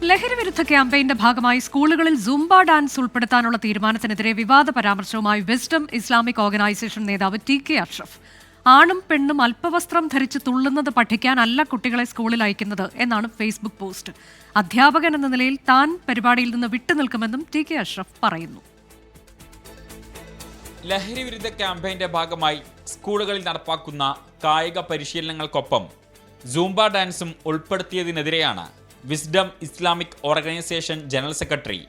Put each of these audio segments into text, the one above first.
ലഹരിവിരുദ്ധ ക്യാമ്പയിന്റെ ഭാഗമായി സ്കൂളുകളിൽ സൂംബ ഡാൻസ് ഉൾപ്പെടുത്താനുള്ള തീരുമാനത്തിനെതിരെ വിവാദ പരാമർശവുമായി വിസ്ഡം ഇസ്ലാമിക് ഓർഗനൈസേഷൻ നേതാവ് TK അഷ്റഫ്. ആണും പെണ്ണും അല്പവസ്ത്രം ധരിച്ച് തുള്ളുന്നത് പഠിക്കാനല്ല കുട്ടികളെ സ്കൂളിൽ അയക്കുന്നത് എന്നാണ് ഫേസ്ബുക്ക് പോസ്റ്റ്. അധ്യാപകൻ എന്ന നിലയിൽ താൻ പരിപാടിയിൽ നിന്ന് വിട്ടുനിൽക്കുമെന്നും TK അഷ്റഫ് പറയുന്നു. ലഹരിവിരുദ്ധ ക്യാമ്പയിന്റെ ഭാഗമായി സ്കൂളുകളിൽ നടപ്പാക്കുന്ന കായിക പരിശീലനങ്ങൾക്കൊപ്പം സൂംബ ഡാൻസും ഉൾപ്പെടുത്തിയതിനെതിരെയാണ് wisdom Islamic organisation general secretary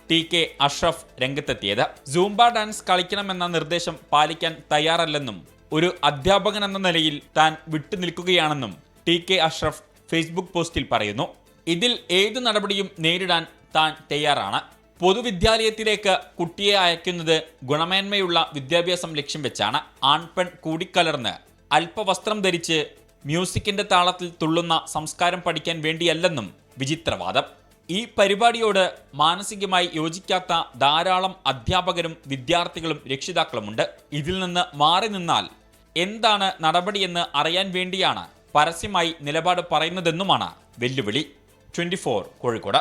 TK Ashraf രംഗത്തെത്തിയത്. സൂംബ ഡാൻസ് കളിക്കണമെന്ന നിർദ്ദേശം പാലിക്കാൻ തയ്യാറല്ലെന്നും ഒരു അധ്യാപകൻ എന്ന നിലയിൽ താൻ വിട്ടുനിൽക്കുകയാണെന്നും TK അഷ്റഫ് ഫേസ്ബുക്ക് പോസ്റ്റിൽ പറയുന്നു. ഇതിൽ ഏതു നടപടിയും നേരിടാൻ താൻ തയ്യാറാണ്. പൊതുവിദ്യാലയത്തിലേക്ക് കുട്ടിയെ അയക്കുന്നത് ഗുണമേന്മയുള്ള വിദ്യാഭ്യാസം ലക്ഷ്യം വെച്ചാണ്. ആൺപെൺ കൂടിക്കലർന്ന് അല്പവസ്ത്രം ധരിച്ച് മ്യൂസിക്കിന്റെ താളത്തിൽ തുള്ളുന്ന സംസ്കാരം പഠിക്കാൻ വേണ്ടിയല്ലെന്നും വിചിത്രവാദം. ഈ പരിപാടിയോട് മാനസികമായി യോജിക്കാത്ത ധാരാളം അധ്യാപകരും വിദ്യാർത്ഥികളും രക്ഷിതാക്കളുമുണ്ട്. ഇതിൽ നിന്ന് മാറി നിന്നാൽ എന്താണ് നടപടിയെന്ന് അറിയാൻ വേണ്ടിയാണ് പരസ്യമായി നിലപാട് പറയുന്നതെന്നുമാണ് വെല്ലുവിളി. 24 കോഴിക്കോട്.